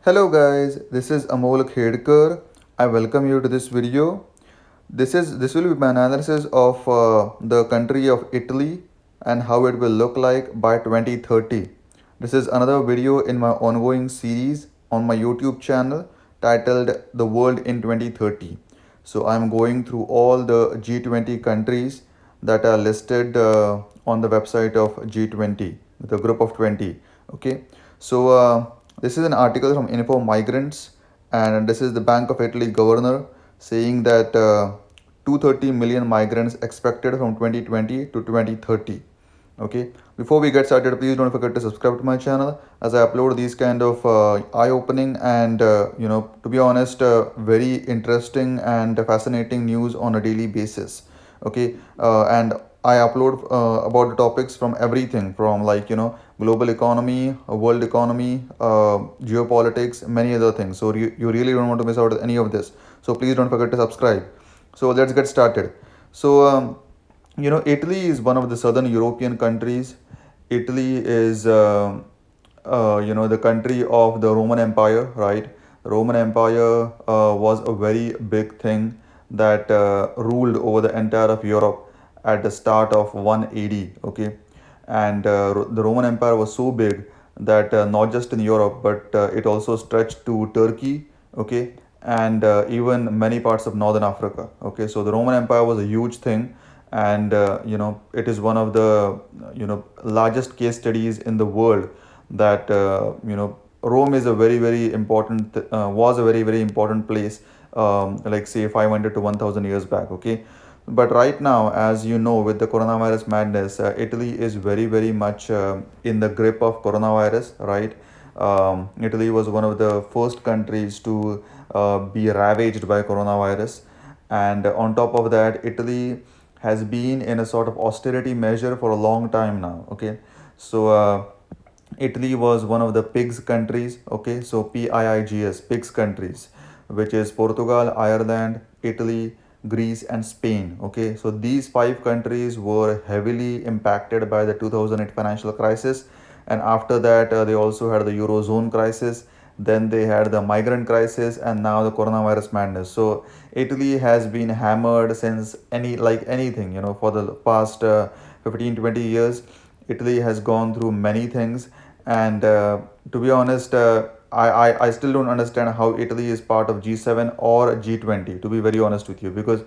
Hello guys, this is Amol Khedkar. I welcome you to this video. This will be my analysis of the country of Italy and how it will look like by 2030. This is another video in my ongoing series on my YouTube channel titled The World in 2030. So I'm going through all the G20 countries that are listed on the website of G20, the group of 20. Okay, so this is an article from Info Migrants, and this is the Bank of Italy governor saying that 230 million migrants expected from 2020 to 2030. Okay, before we get started, please don't forget to subscribe to my channel as I upload these kind of eye-opening and to be honest, very interesting and fascinating news on a daily basis. Okay, and I upload about the topics from everything from global economy, world economy, geopolitics, many other things. So you really don't want to miss out any of this. So please don't forget to subscribe. So let's get started. So Italy is one of the southern European countries. Italy is the country of the Roman Empire, right? The Roman Empire was a very big thing that ruled over the entire of Europe at the start of 180. Okay, and the Roman Empire was so big that not just in Europe, but it also stretched to Turkey. Okay, and even many parts of northern Africa. Okay, so the Roman Empire was a huge thing, and it is one of the largest case studies in the world that Rome is a very important was a very important place, like say 500 to 1000 years back. Okay, but right now, as you know, with the coronavirus madness, Italy is very much in the grip of coronavirus, right? Italy was one of the first countries to be ravaged by coronavirus, and on top of that, Italy has been in a sort of austerity measure for a long time now. Okay, so Italy was one of the pigs countries. Okay, so PIIGS, pigs countries, which is Portugal, Ireland, Italy, Greece, and Spain. Okay, so these five countries were heavily impacted by the 2008 financial crisis, and after that, they also had the Eurozone crisis. Then they had the migrant crisis, and now the coronavirus madness. So Italy has been hammered since anything, for the past 15-20 years. Italy has gone through many things, and to be honest, I still don't understand how Italy is part of G7 or G20, to be very honest with you, because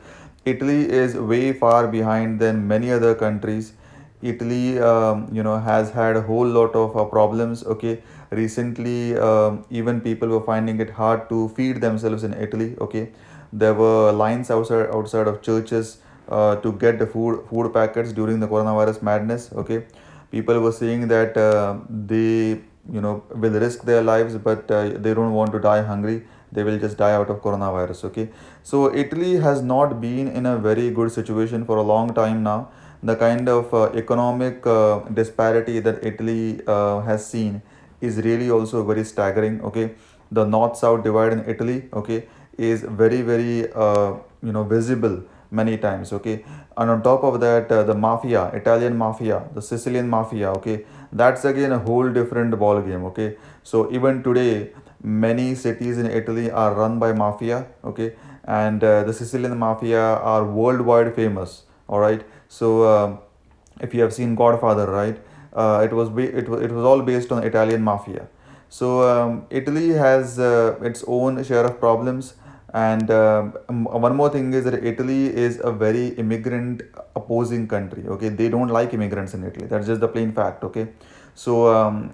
Italy is way far behind than many other countries. Italy, has had a whole lot of problems. Okay, recently, even people were finding it hard to feed themselves in Italy. Okay, there were lines outside of churches to get the food packets during the coronavirus madness. Okay, people were saying that they will risk their lives, but they don't want to die hungry. They will just die out of coronavirus. Okay, so Italy has not been in a very good situation for a long time now. The kind of economic disparity that Italy has seen is really also very staggering. Okay, the north south divide in Italy, okay, is very visible many times. Okay, and on top of that, the mafia, Italian mafia, the Sicilian mafia, okay, that's again a whole different ball game. Okay, so even today many cities in Italy are run by mafia. Okay, and the Sicilian mafia are worldwide famous. All right, so if you have seen Godfather, right, it was all based on Italian mafia. So Italy has its own share of problems, and one more thing is that Italy is a very immigrant opposing country. Okay, they don't like immigrants in Italy. That's just the plain fact. Okay, so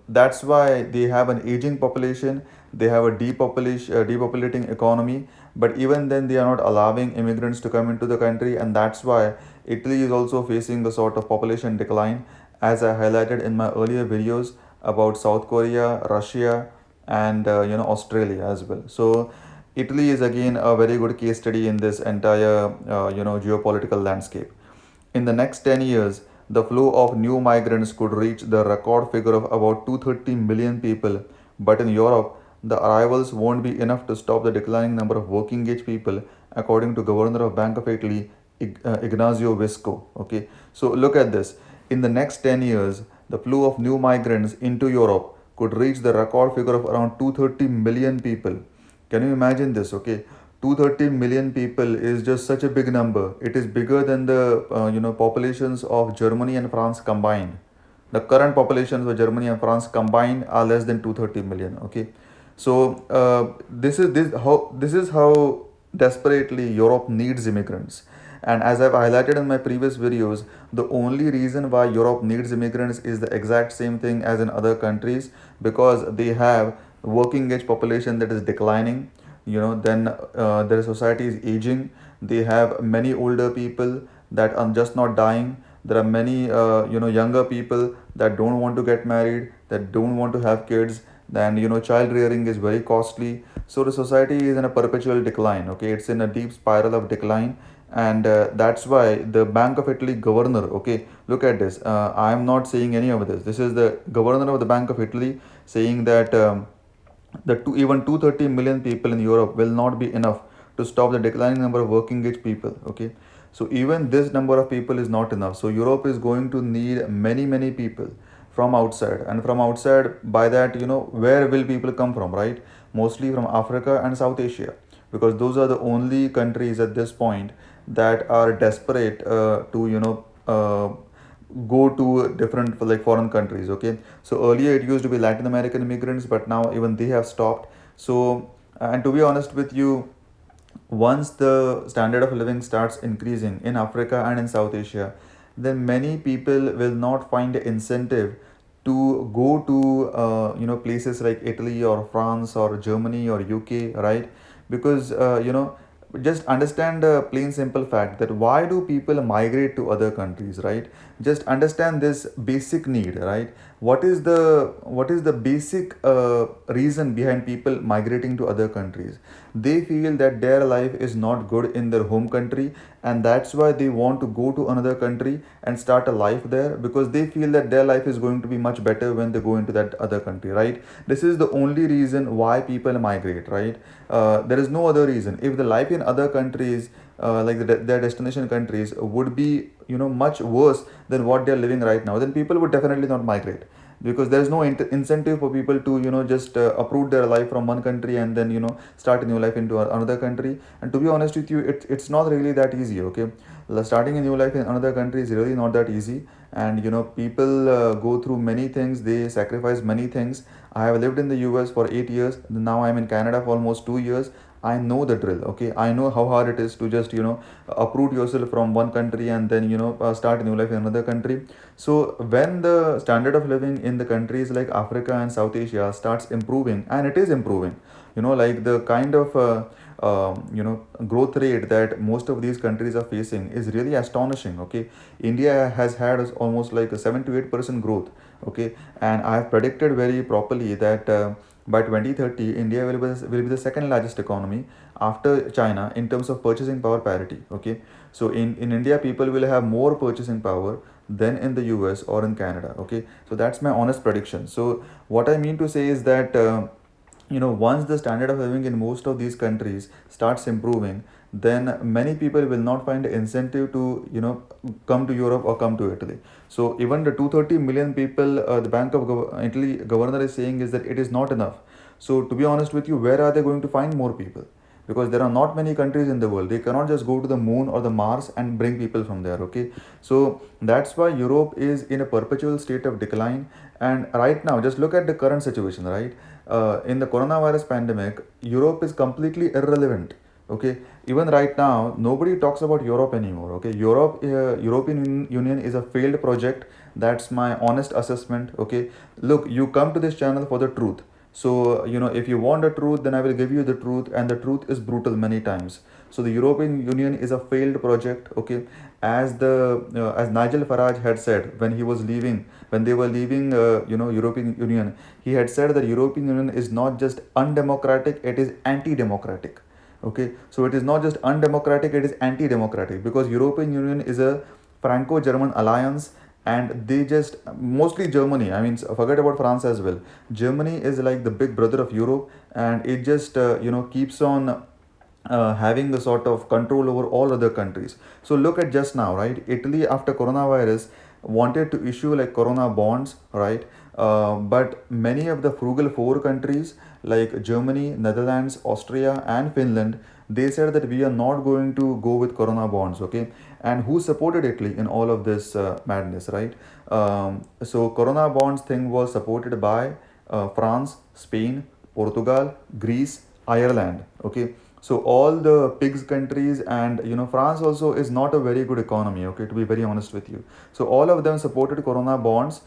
that's why they have an aging population. They have a depopulating economy, but even then they are not allowing immigrants to come into the country, and that's why Italy is also facing a sort of population decline, as I highlighted in my earlier videos about South Korea, Russia, and Australia as well. So Italy is again a very good case study in this entire geopolitical landscape. In the next 10 years, the flow of new migrants could reach the record figure of about 230 million people, but in Europe, the arrivals won't be enough to stop the declining number of working age people, according to Governor of Bank of Italy, Ignazio Visco. Okay, so look at this. In the next 10 years, the flow of new migrants into Europe could reach the record figure of around 230 million people. Can you imagine this? Okay, 230 million people is just such a big number. It is bigger than the populations of Germany and France combined. The current populations of Germany and France combined are less than 230 million. Okay, so this is how desperately Europe needs immigrants. And as I've highlighted in my previous videos, the only reason why Europe needs immigrants is the exact same thing as in other countries, because they have working age population that is declining. Then their society is aging. They have many older people that are just not dying. There are many younger people that don't want to get married, that don't want to have kids. Then child rearing is very costly, so the society is in a perpetual decline. Okay, it's in a deep spiral of decline. And that's why the Bank of Italy governor, okay, look at this, I am not saying any of this. This is the governor of the Bank of Italy saying that even 230 million people in Europe will not be enough to stop the declining number of working age people. Okay, so even this number of people is not enough. So Europe is going to need many people from outside. And from outside, by that, where will people come from, right? Mostly from Africa and South Asia, because those are the only countries at this point that are desperate to go to different like foreign countries. Okay, so earlier it used to be Latin American immigrants, but now even they have stopped. So and to be honest with you, once the standard of living starts increasing in Africa and in South Asia, then many people will not find an incentive to go to places like Italy or France or Germany or UK, right? Because just understand the plain simple fact that why do people migrate to other countries, right? Just understand this basic need, right? What is the basic reason behind people migrating to other countries? They feel that their life is not good in their home country, and that's why they want to go to another country and start a life there, because they feel that their life is going to be much better when they go into that other country, right? This is the only reason why people migrate, right? There is no other reason. If the life in other countries, their destination countries, would be much worse than what they're living right now, then people would definitely not migrate, because there's no incentive for people to just uproot their life from one country and then start a new life into another country. And to be honest with you, it's not really that easy. Okay, starting a new life in another country is really not that easy. And people go through many things, they sacrifice many things. I have lived in the US for 8 years, now I'm in Canada for almost 2 years. I know the drill. Okay, I know how hard it is to just uproot yourself from one country and then start a new life in another country. So when the standard of living in the countries like Africa and South Asia starts improving, and it is improving, like the kind of growth rate that most of these countries are facing is really astonishing. Okay, India has had almost like a 7 to 8% growth. Okay, and I have predicted very properly that by 2030 India will be the second largest economy after China in terms of purchasing power parity. Okay, so in India people will have more purchasing power than in the US or in Canada. Okay, so that's my honest prediction. So what I mean to say is that once the standard of living in most of these countries starts improving, then many people will not find incentive to come to Europe or come to Italy. So even the 230 million people, the Bank of Italy governor is saying is that it is not enough. So to be honest with you, where are they going to find more people? Because there are not many countries in the world. They cannot just go to the moon or the Mars and bring people from there. Okay, so that's why Europe is in a perpetual state of decline. And right now, just look at the current situation, right? In the coronavirus pandemic, Europe is completely irrelevant. Okay, even right now nobody talks about Europe anymore. Okay, European Union is a failed project. That's my honest assessment. Okay, look, you come to this channel for the truth. So if you want the truth, then I will give you the truth, and the truth is brutal many times. So the European Union is a failed project. Okay, as Nigel Farage had said when he was leaving, when they were leaving European Union, he had said that European Union is not just undemocratic, it is anti-democratic. Okay, so it is not just undemocratic, it is anti-democratic, because European Union is a Franco-German alliance. And they just, mostly Germany, I mean, forget about France as well. Germany is like the big brother of Europe, and it just keeps on having the sort of control over all other countries. So look at just now, right? Italy, after coronavirus, wanted to issue like corona bonds, right? But many of the frugal four countries like Germany, Netherlands, Austria, and Finland, they said that we are not going to go with Corona bonds. Okay, and who supported Italy in all of this madness, right? So Corona bonds thing was supported by France, Spain, Portugal, Greece, Ireland. Okay, so all the pigs countries, and France also is not a very good economy. Okay, to be very honest with you, so all of them supported Corona bonds.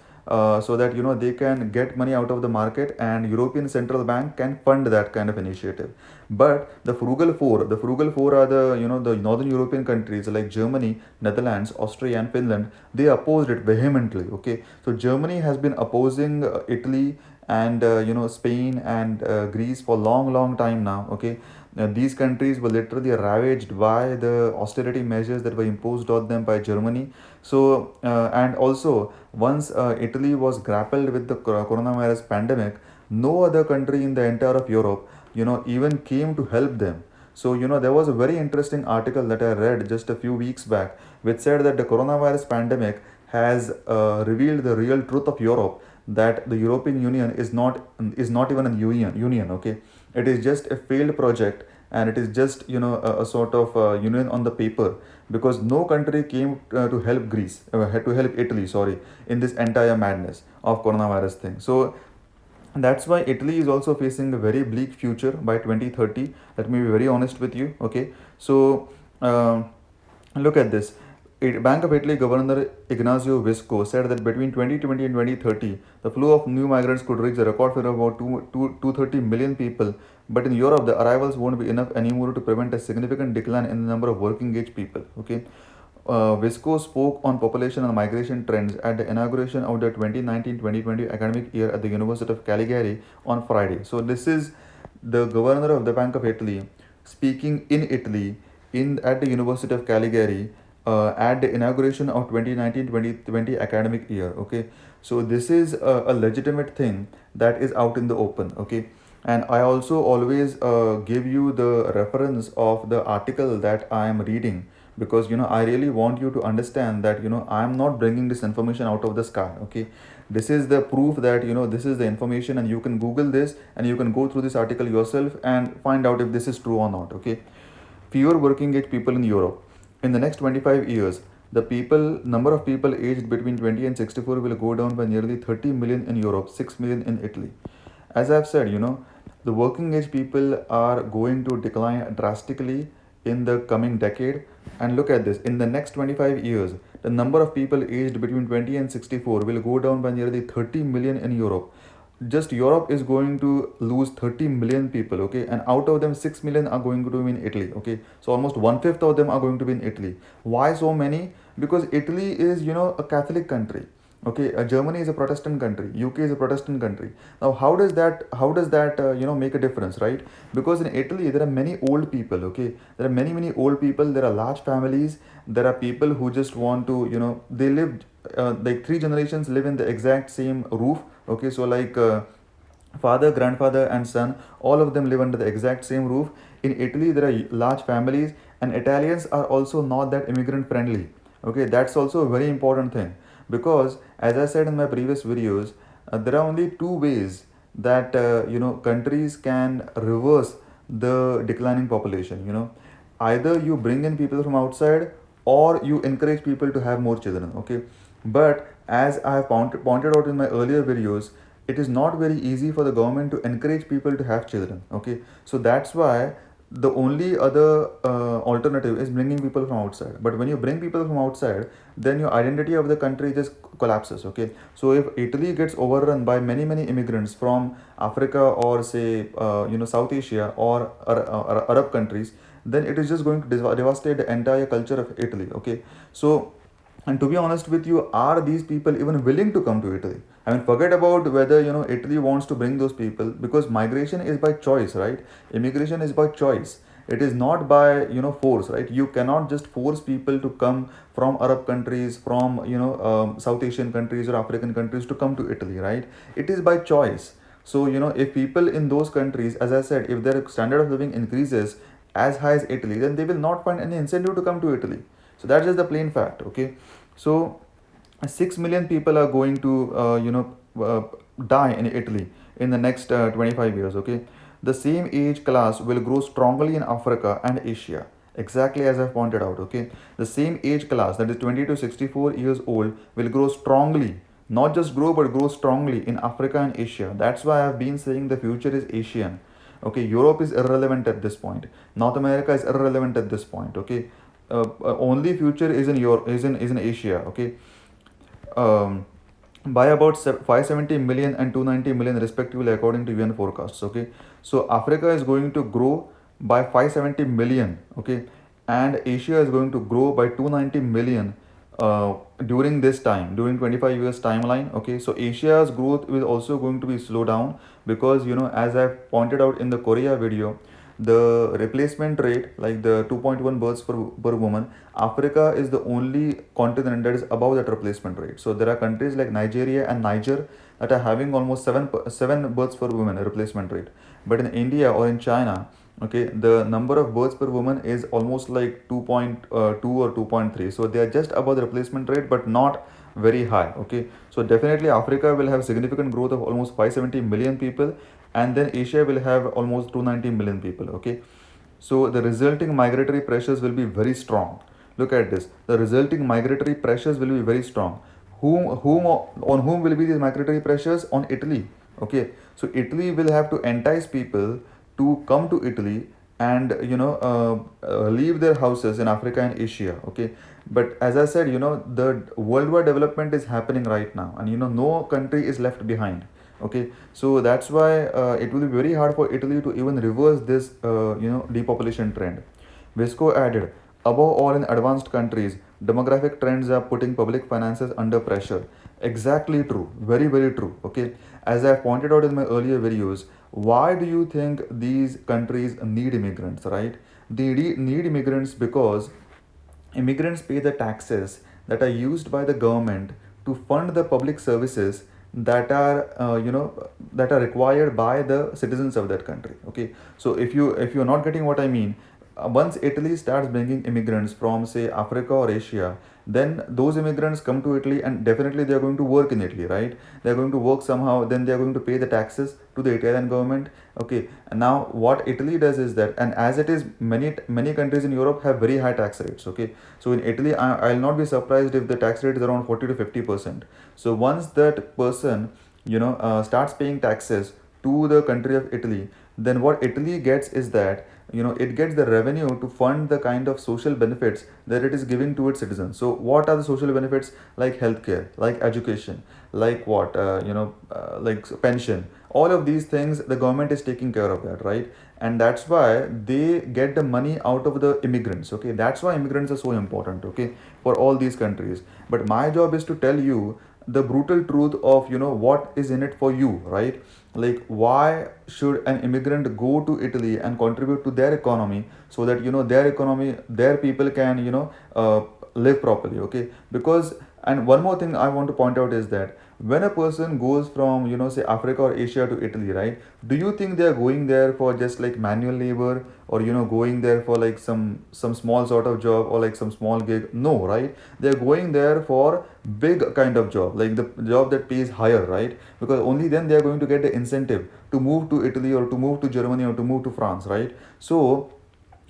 So that they can get money out of the market, and European Central Bank can fund that kind of initiative. But the frugal four are the northern European countries like Germany, Netherlands, Austria, and Finland. They opposed it vehemently. Okay, so Germany has been opposing Italy and Spain and Greece for long time now. Okay, these countries were literally ravaged by the austerity measures that were imposed on them by Germany. So and also once Italy was grappled with the coronavirus pandemic, no other country in the entire of Europe even came to help them. So there was a very interesting article that I read just a few weeks back, which said that the coronavirus pandemic has revealed the real truth of Europe, that the European Union is not even a union. Okay, it is just a failed project, and it is just a sort of union on the paper, because no country came to help had to help Italy, sorry, in this entire madness of coronavirus thing. So that's why Italy is also facing a very bleak future by 2030. Let me be very honest with you. Okay, so uh, look at this. Bank of Italy Governor Ignazio Visco said that between 2020 and 2030, the flow of new migrants could reach a record figure of about 230 million people. But in Europe, the arrivals won't be enough anymore to prevent a significant decline in the number of working age people. Okay, Visco spoke on population and migration trends at the inauguration of the 2019-2020 academic year at the University of Cagliari on Friday. So this is the governor of the Bank of Italy speaking in Italy in at the University of Cagliari at the inauguration of 2019-2020 academic year. Okay, so this is a legitimate thing that is out in the open. Okay, and I also always give you the reference of the article that I am reading, because I really want you to understand that I am not bringing this information out of the sky. Okay, this is the proof that this is the information, and you can Google this and you can go through this article yourself and find out if this is true or not. Okay, fewer working age people in Europe. In the next 25 years, the number of people aged between 20 and 64 will go down by nearly 30 million in Europe, 6 million in Italy. As I've said, the working age people are going to decline drastically in the coming decade. And look at this, in the next 25 years, the number of people aged between 20 and 64 will go down by nearly 30 million in Europe. Just Europe is going to lose 30 million people. Okay, and out of them 6 million are going to be in Italy. Okay, so almost one fifth of them are going to be in Italy. Why so many? Because Italy is a Catholic country. Okay, Germany is a Protestant country, UK is a Protestant country. Now how does that make a difference, right? Because in Italy there are many old people. Okay, there are many old people, there are large families, there are people who just want to they lived like three generations live in the exact same roof. Okay, so like father, grandfather, and son, all of them live under the exact same roof. In Italy there are large families, and Italians are also not that immigrant friendly. Okay, that's also a very important thing, because as I said in my previous videos, there are only two ways that countries can reverse the declining population. Either you bring in people from outside, or you encourage people to have more children. Okay, but as I have pointed out in my earlier videos, it is not very easy for the government to encourage people to have children. Okay, so that's why the only other alternative is bringing people from outside. But when you bring people from outside, then your identity of the country just collapses. Okay, so if Italy gets overrun by many immigrants from Africa, or say South Asia, or Arab countries, then it is just going to devastate the entire culture of Italy. Okay, so, and to be honest with you, are these people even willing to come to Italy? I mean, forget about whether Italy wants to bring those people, because migration is by choice, right? Immigration is by choice. It is not by force, right? You cannot just force people to come from Arab countries, from South Asian countries or African countries to come to Italy, right? It is by choice. So if people in those countries, as I said, if their standard of living increases as high as Italy, then they will not find any incentive to come to Italy. So that's just the plain fact. Okay, so 6 million people are going to die in Italy in the next 25 years. Okay, the same age class will grow strongly in Africa and Asia. Exactly as I've pointed out. Okay, the same age class, that is 20 to 64 years old, will grow strongly. Not just grow, but grow strongly in Africa and Asia. That's why I've been saying the future is Asian. Okay, Europe is irrelevant at this point. North America is irrelevant at this point. Okay, only future is in Europe, is in Asia. Okay, um, by about 570 million and 290 million respectively according to UN forecasts. Okay, so Africa is going to grow by 570 million. Okay, and Asia is going to grow by 290 million during this time, during 25 years timeline. Okay, so Asia's growth is also going to be slow down because, as I've pointed out in the Korea video, the replacement rate, like the 2.1 births per woman, Africa is the only continent that is above that replacement rate. So there are countries like Nigeria and Niger that are having almost 7 births per woman replacement rate. But in India or in China, okay, the number of births per woman is almost like 2.2 or 2.3. So they are just above the replacement rate, but not very high. Okay, so definitely Africa will have significant growth of almost 570 million people, and then Asia will have almost 290 million people. Okay, so the resulting migratory pressures will be very strong. Look at this, the resulting migratory pressures will be very strong. On whom will be these migratory pressures? On Italy. Okay, so Italy will have to entice people to come to Italy and leave their houses in Africa and Asia. Okay, but as I said, the worldwide development is happening right now, and no country is left behind. Okay, so that's why it will be very hard for Italy to even reverse this depopulation trend. Visco added, above all, in advanced countries, demographic trends are putting public finances under pressure. Exactly true, very very true. Okay, as I pointed out in my earlier videos, why do you think these countries need immigrants, right? They need immigrants because immigrants pay the taxes that are used by the government to fund the public services that are required by the citizens of that country. Okay, so if you're not getting what I mean, once Italy starts bringing immigrants from, say, Africa or Asia, then those immigrants come to Italy and definitely they are going to work in Italy, right? They are going to work somehow, then they are going to pay the taxes to the Italian government. Okay, and now what Italy does is that, and as it is, many countries in Europe have very high tax rates. Okay, so in Italy, I'll not be surprised if the tax rate is around 40 to 50%. So once that person starts paying taxes to the country of Italy, then what Italy gets is that it gets the revenue to fund the kind of social benefits that it is giving to its citizens. So what are the social benefits? Like healthcare, like education, like what like pension. All of these things, the government is taking care of that, right? And that's why they get the money out of the immigrants. Okay, that's why immigrants are so important, okay, for all these countries. But my job is to tell you the brutal truth of what is in it for you, right? Like, why should an immigrant go to Italy and contribute to their economy so that their economy, their people can live properly? Okay, because, and one more thing I want to point out is that when a person goes from say Africa or Asia to Italy, right, do you think they are going there for just like manual labor, or going there for like some small sort of job, or like some small gig? No, right? They're going there for big kind of job, like the job that pays higher, right? Because only then they are going to get the incentive to move to Italy or to move to Germany or to move to France, right? So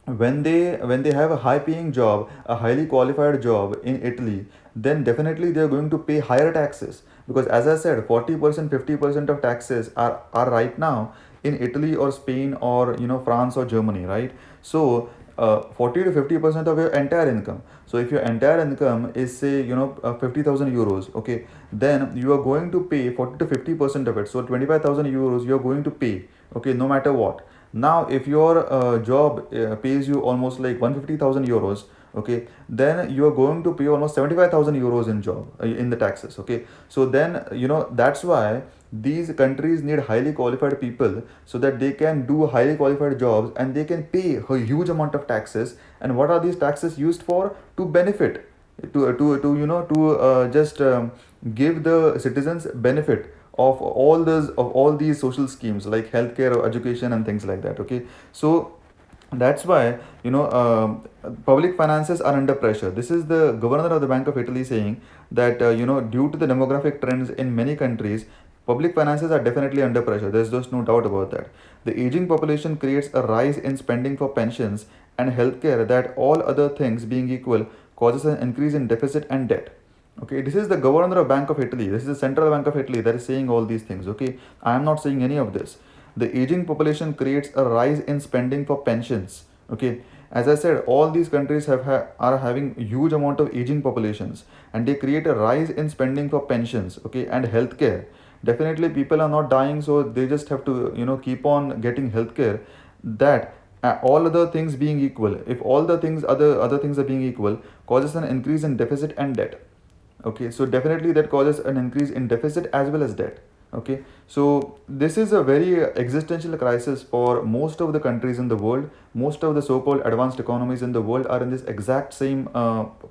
when they have a high paying job, a highly qualified job in Italy, then definitely they are going to pay higher taxes, because as I said, 40%, 50% of taxes are right now in Italy or Spain or France or Germany, right? So 40 to 50% of your entire income. So if your entire income is, say, 50,000 euros, okay, then you are going to pay 40 to 50% of it. So 25,000 euros you are going to pay, okay, no matter what. Now if your job pays you almost like 150,000 euros, okay, then you are going to pay almost 75,000 euros in job in the taxes. Okay, so then that's why these countries need highly qualified people, so that they can do highly qualified jobs and they can pay a huge amount of taxes. And what are these taxes used for? To benefit, to just give the citizens benefit of all these social schemes like healthcare or education and things like that. Okay, so that's why public finances are under pressure. This is the governor of the Bank of Italy saying that due to the demographic trends in many countries, Public finances are definitely under pressure. There's just no doubt about that. The aging population creates a rise in spending for pensions and healthcare that, all other things being equal, causes an increase in deficit and debt. Okay, this is the governor of Bank of Italy. This is the central bank of Italy that is saying all these things. Okay, I am not saying any of this. The aging population creates a rise in spending for pensions. Okay, as I said, all these countries are having huge amount of aging populations, and they create a rise in spending for pensions. Okay, and healthcare. Definitely, people are not dying, so they just have to keep on getting healthcare. That all other things being equal, if all the things other things are being equal, causes an increase in deficit and debt. Okay, so definitely that causes an increase in deficit as well as debt. Okay, so this is a very existential crisis for most of the countries in the world. Most of the so-called advanced economies in the world are in this exact same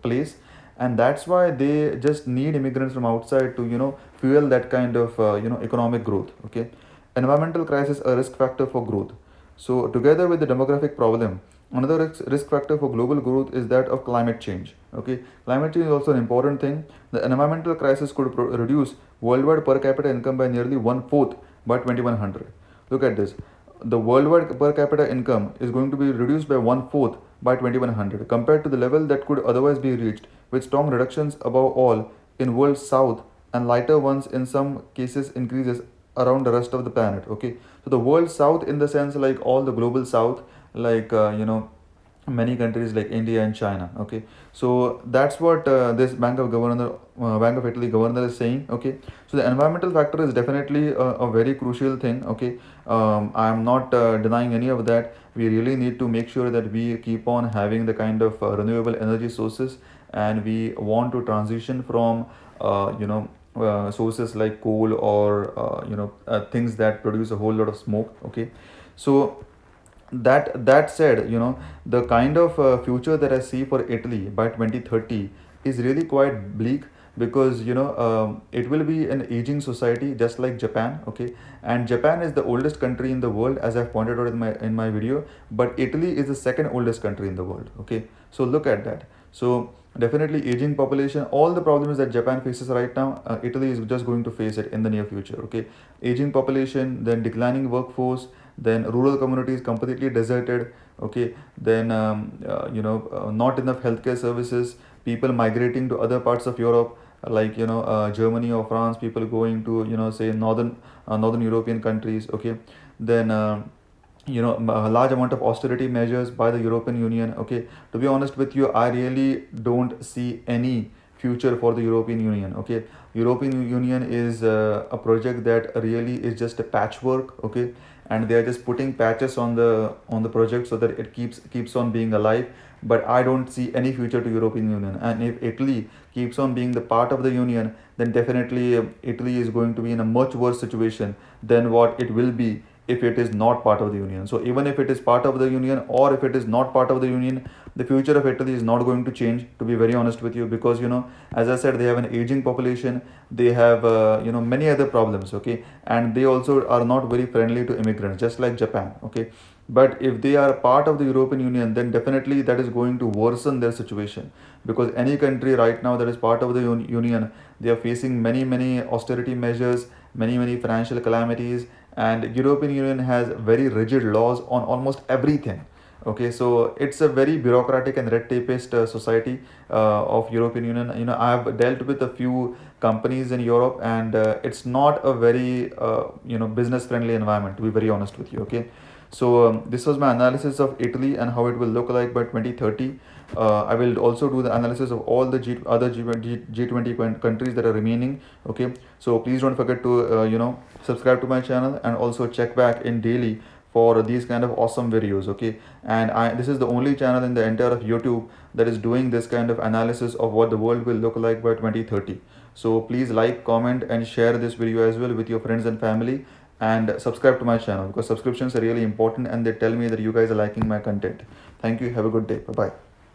place, and that's why they just need immigrants from outside to fuel that kind of economic growth. Okay, environmental crisis a risk factor for growth. So together with the demographic problem, another risk factor for global growth is that of climate change. Okay, climate change is also an important thing. The environmental crisis could reduce worldwide per capita income by nearly one fourth by 2100. Look at this. The worldwide per capita income is going to be reduced by one fourth by 2100 compared to the level that could otherwise be reached, with strong reductions above all in world south and lighter ones in some cases increases around the rest of the planet. Okay, so the world south in the sense like all the global south, like many countries like India and China. Okay, so that's what this Bank of Italy governor is saying. Okay, so the environmental factor is definitely a very crucial thing. Okay, I am not denying any of that. We really need to make sure that we keep on having the kind of renewable energy sources, and we want to transition from sources like coal or things that produce a whole lot of smoke. Okay, so that said, the kind of future that I see for Italy by 2030 is really quite bleak, because it will be an aging society just like Japan. Okay, and Japan is the oldest country in the world, as I've pointed out in my video, but Italy is the second oldest country in the world. Okay, so look at that. So definitely aging population, all the problems that Japan faces right now, Italy is just going to face it in the near future. Okay, aging population, then declining workforce, then rural communities completely deserted. Okay, then not enough healthcare services, people migrating to other parts of Europe, like Germany or France, people going to say northern European countries. Okay, then a large amount of austerity measures by the European Union. Okay, to be honest with you, I really don't see any future for the European Union. Okay, European Union is a project that really is just a patchwork. Okay, and they are just putting patches on the project so that it keeps on being alive. But I don't see any future to European Union. And if Italy keeps on being the part of the Union, then definitely Italy is going to be in a much worse situation than what it will be if it is not part of the Union. So even if it is part of the Union, or if it is not part of the Union, the future of Italy is not going to change, to be very honest with you, because as I said, they have an aging population, they have many other problems. Okay, and they also are not very friendly to immigrants, just like Japan. Okay, but if they are part of the European Union, then definitely that is going to worsen their situation, because any country right now that is part of the Union, they are facing many austerity measures, many financial calamities, and European Union has very rigid laws on almost everything. Okay, so it's a very bureaucratic and red tapist society of European Union. I have dealt with a few companies in Europe, and it's not a very business friendly environment, to be very honest with you. Okay, so this was my analysis of Italy and how it will look like by 2030. I will also do the analysis of all the other G20 countries that are remaining. Okay, so please don't forget to subscribe to my channel, and also check back in daily for these kind of awesome videos. Okay, and this is the only channel in the entire of YouTube that is doing this kind of analysis of what the world will look like by 2030. So please like, comment, and share this video as well with your friends and family, and subscribe to my channel, because subscriptions are really important and they tell me that you guys are liking my content. Thank you. Have a good day. Bye bye.